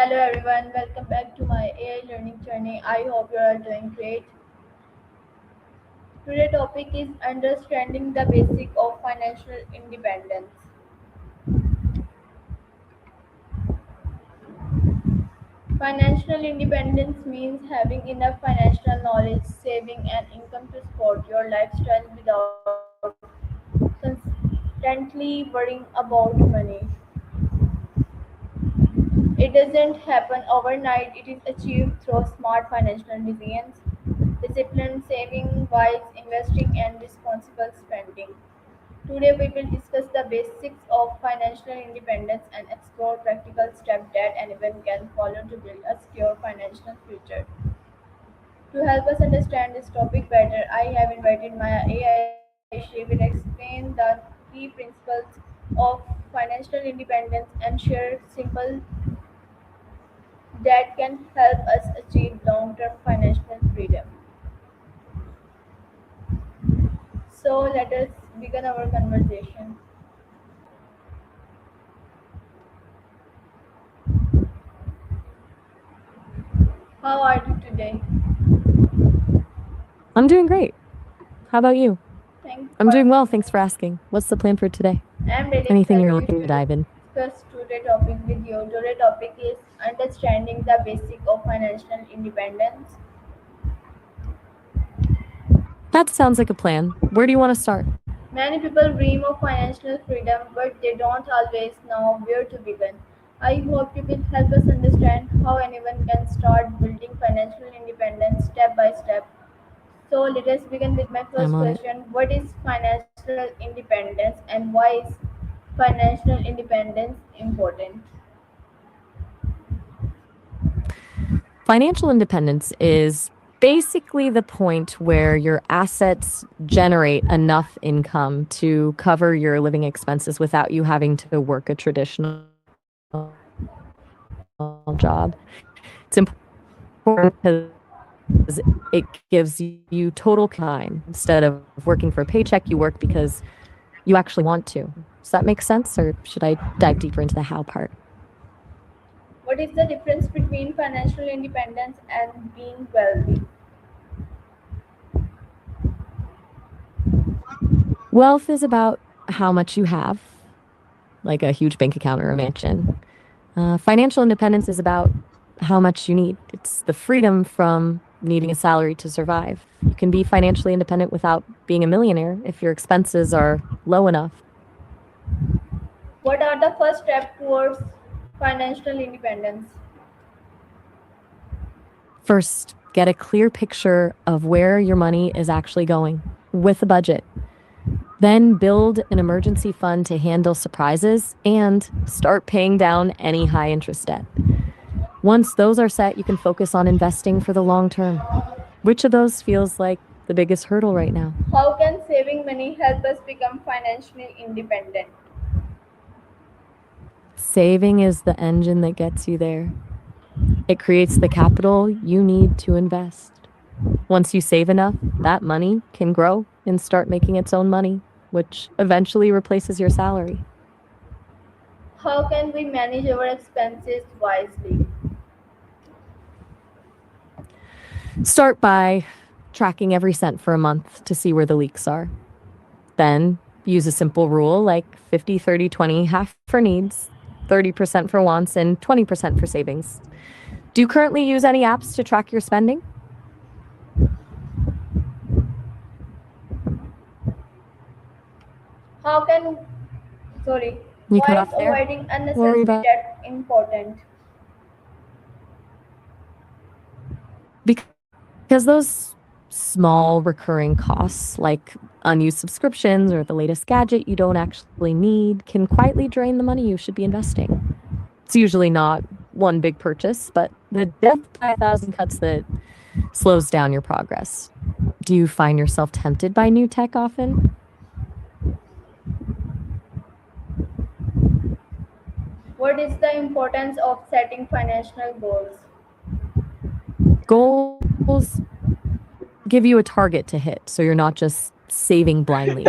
Hello everyone, welcome back to my AI learning journey. I hope you are doing great. Today's topic is understanding the basic of financial independence. Financial independence means having enough financial knowledge, saving and income to support your lifestyle without constantly worrying about money. It doesn't happen overnight, it is achieved through smart financial decisions, disciplined saving, wise investing, and responsible spending. Today, we will discuss the basics of financial independence and explore practical steps that anyone can follow to build a secure financial future. To help us understand this topic better, I have invited Maya AI. She will explain the key principles of financial independence and share simple that can help us achieve long-term financial freedom. So let us begin our conversation. How are you today? I'm doing great. How about you? Thanks I'm for doing well. Thanks for asking. What's the plan for today? I'm really Anything you're excited looking to to dive in? discuss today's topic with you. Today's topic is understanding the basic of financial independence. That sounds like a plan. Where do you want to start? Many people dream of financial freedom, but they don't always know where to begin. I hope you will help us understand how anyone can start building financial independence step by step. So let us begin with my I'm first on it. question. What is financial independence and why is financial independence important? Financial independence is basically the point where your assets generate enough income to cover your living expenses without you having to work a traditional job. It's important because it gives you total time. Instead of working for a paycheck, you work because you actually want to. Does that make sense, or should I dive deeper into the how part? What is the difference between financial independence and being wealthy? Wealth is about how much you have, like a huge bank account or a mansion. Financial independence is about how much you need. It's the freedom from needing a salary to survive. You can be financially independent without being a millionaire if your expenses are low enough. What are the first steps towards financial independence? First, get a clear picture of where your money is actually going with a budget. Then build an emergency fund to handle surprises and start paying down any high interest debt. Once those are set, you can focus on investing for the long term. Which of those feels like the biggest hurdle right now? How can saving money help us become financially independent? Saving is the engine that gets you there. It creates the capital you need to invest. Once you save enough, that money can grow and start making its own money, which eventually replaces your salary. How can we manage our expenses wisely? Start by tracking every cent for a month to see where the leaks are. Then use a simple rule like 50, 30, 20, half for needs, 30% for wants, and 20% for savings. Do you currently use any apps to track your spending? How can sorry, You cut why is off there? avoiding Worry unnecessary about debt important? because those small recurring costs like unused subscriptions or the latest gadget you don't actually need can quietly drain the money you should be investing. It's usually not one big purchase, but the death by a thousand cuts that slows down your progress. Do you find yourself tempted by new tech often? What is the importance of setting financial goals? Goals give you a target to hit, so you're not just saving blindly.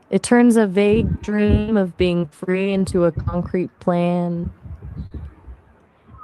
It turns a vague dream of being free into a concrete plan.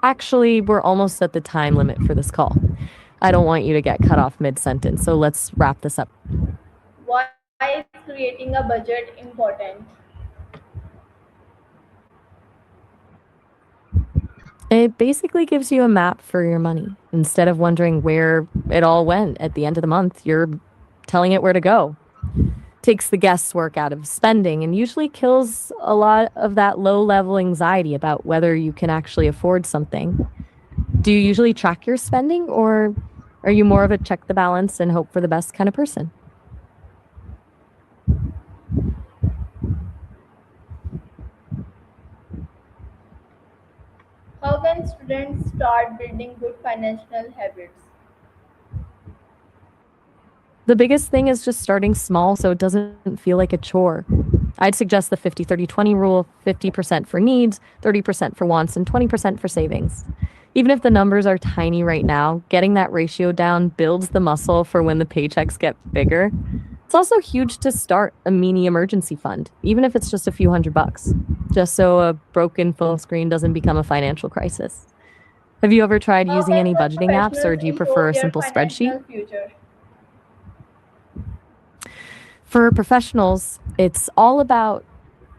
Actually, we're almost at the time limit for this call. I don't want you to get cut off mid-sentence, so let's wrap this up. Why is creating a budget important? It basically gives you a map for your money. Instead of wondering where it all went at the end of the month, you're telling it where to go. Takes the guesswork out of spending and usually kills a lot of that low-level anxiety about whether you can actually afford something. Do you usually track your spending, or are you more of a check the balance and hope for the best kind of person? How can students start building good financial habits? The biggest thing is just starting small so it doesn't feel like a chore. I'd suggest the 50-30-20 rule: 50% for needs, 30% for wants, and 20% for savings. Even if the numbers are tiny right now, getting that ratio down builds the muscle for when the paychecks get bigger. It's also huge to start a mini emergency fund, even if it's just a few $100, just so a broken phone screen doesn't become a financial crisis. Have you ever tried How using can any budgeting apps, or professionals do you prefer improve a their simple spreadsheet? financial future? For professionals, it's all about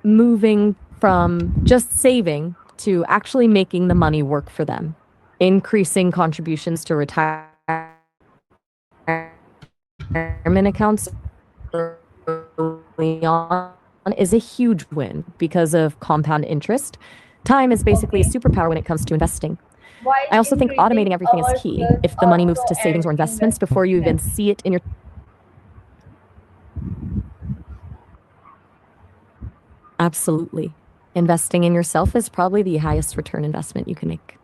moving from just saving to actually making the money work for them. Increasing contributions to retirement accounts early on is a huge win because of compound interest. Time is basically a Okay. superpower when it comes to investing. Why I is also think automating increasing everything is our key. skills If the money moves also to savings and or investments before you even investment? see it in your... Absolutely. Investing in yourself is probably the highest return investment you can make.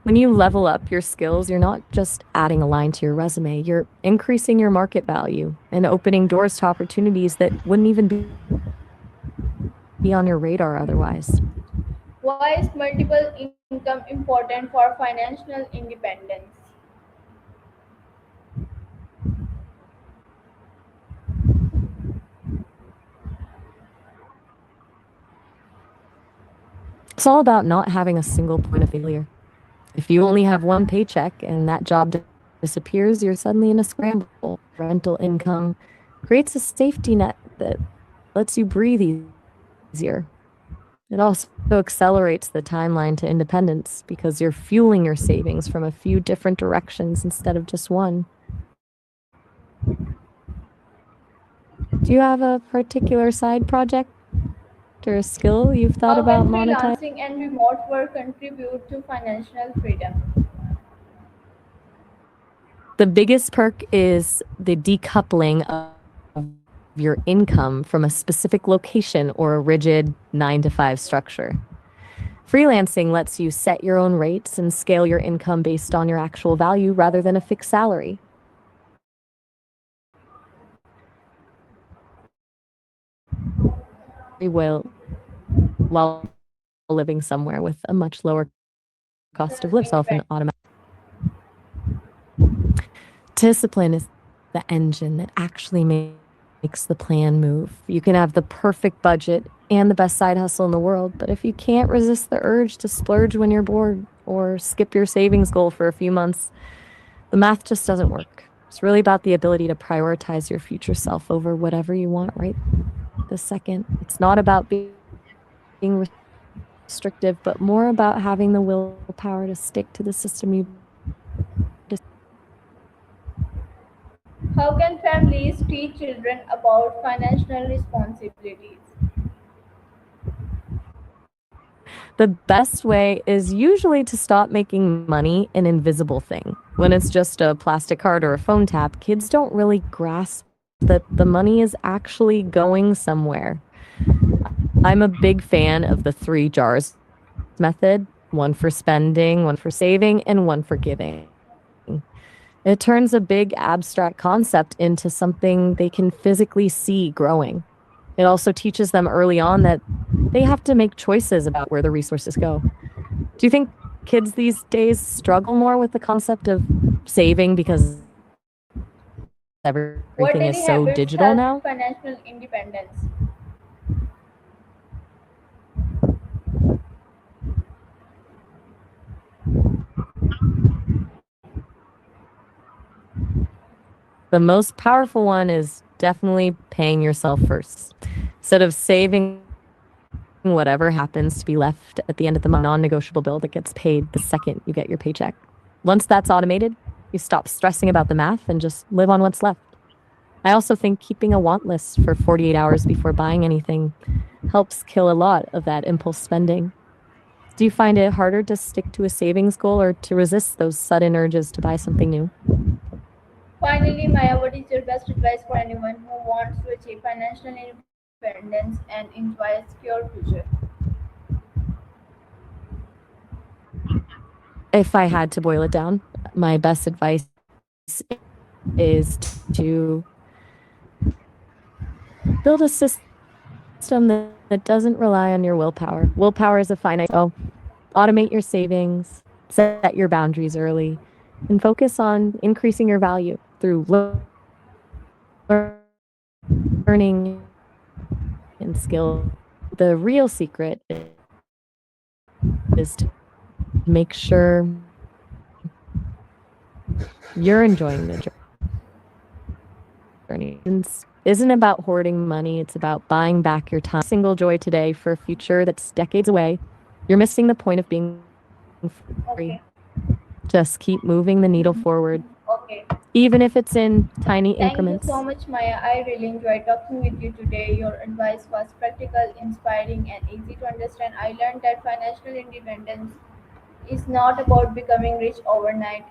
When you level up your skills, you're not just adding a line to your resume, you're increasing your market value and opening doors to opportunities that wouldn't even be on your radar otherwise. Why is multiple income important for financial independence? It's all about not having a single point of failure. If you only have one paycheck and that job disappears, you're suddenly in a scramble. Rental income creates a safety net that lets you breathe easier. It also accelerates the timeline to independence because you're fueling your savings from a few different directions instead of just one. Do you have a particular side project or a skill you've thought How can about monetizing? freelancing and remote work contribute to financial freedom? The biggest perk is the decoupling of your income from a specific location or a rigid 9 to 5 structure. Freelancing lets you set your own rates and scale your income based on your actual value rather than a fixed salary. Well, while living somewhere with a much lower cost of living, self and automatic. Discipline is the engine that actually makes the plan move. You can have the perfect budget and the best side hustle in the world, but if you can't resist the urge to splurge when you're bored or skip your savings goal for a few months, the math just doesn't work. It's really about the ability to prioritize your future self over whatever you want right this second. It's not about being restrictive, but more about having the willpower to stick to the system you... How can families teach children about financial responsibilities? The best way is usually to stop making money an invisible thing. When it's just a plastic card or a phone tap, kids don't really grasp that the money is actually going somewhere. I'm a big fan of the 3 jars method: one for spending, one for saving, and one for giving. It turns a big abstract concept into something they can physically see growing. It also teaches them early on that they have to make choices about where the resources go. Do you think kids these days struggle more with the concept of saving because What everything is daily so habits digital help with now? financial independence? The most powerful one is definitely paying yourself first. Instead of saving whatever happens to be left at the end of the month, non-negotiable bill that gets paid the second you get your paycheck. Once that's automated, you stop stressing about the math and just live on what's left. I also think keeping a want list for 48 hours before buying anything helps kill a lot of that impulse spending. Do you find it harder to stick to a savings goal or to resist those sudden urges to buy something new? Finally, Maya, what is your best advice for anyone who wants to achieve financial independence and enjoy a secure future? If I had to boil it down, my best advice is to build a system that doesn't rely on your willpower. Willpower is a finite. So automate your savings, set your boundaries early, and focus on increasing your value through learning and skill. The real secret is to make sure you're enjoying the journey. Isn't about hoarding money, it's about buying back your time. Single joy today for a future that's decades away. You're missing the point of being free. Okay. Just keep moving the needle forward, Okay. even if it's in tiny Thank you so increments. much, Maya. I really enjoyed talking with you today. Your advice was practical, inspiring, and easy to understand. I learned that financial independence is not about becoming rich overnight.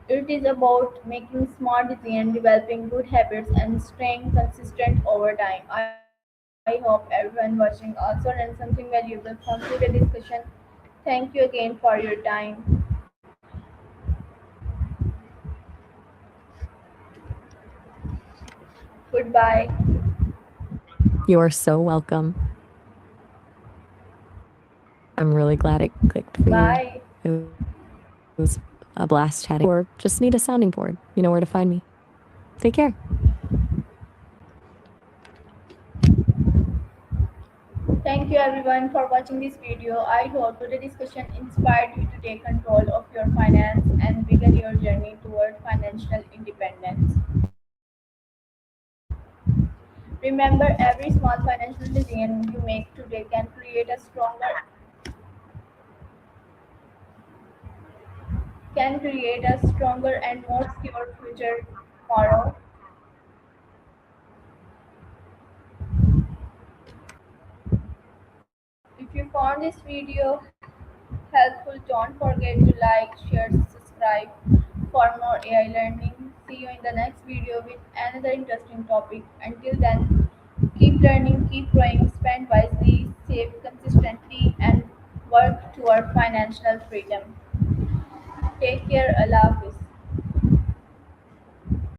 It is about making smart decisions, developing good habits, and staying consistent over time. I hope everyone watching also learned something valuable from today's discussion. Thank you again for your time. Goodbye. You're so welcome. I'm really glad it clicked for you. Bye. It was a blast chatting. Or just need a sounding board. You know where to find me. Take care. Thank you everyone for watching this video. I hope today's discussion inspired you to take control of your finance and begin your journey toward financial independence. Remember, every small financial decision you make today can create a stronger and more secure future tomorrow. If you found this video helpful, don't forget to like, share, subscribe for more AI learning. See you in the next video with another interesting topic. Until then, keep learning, keep growing, spend wisely, save consistently, and work toward financial freedom. Take care. Allah Hafiz.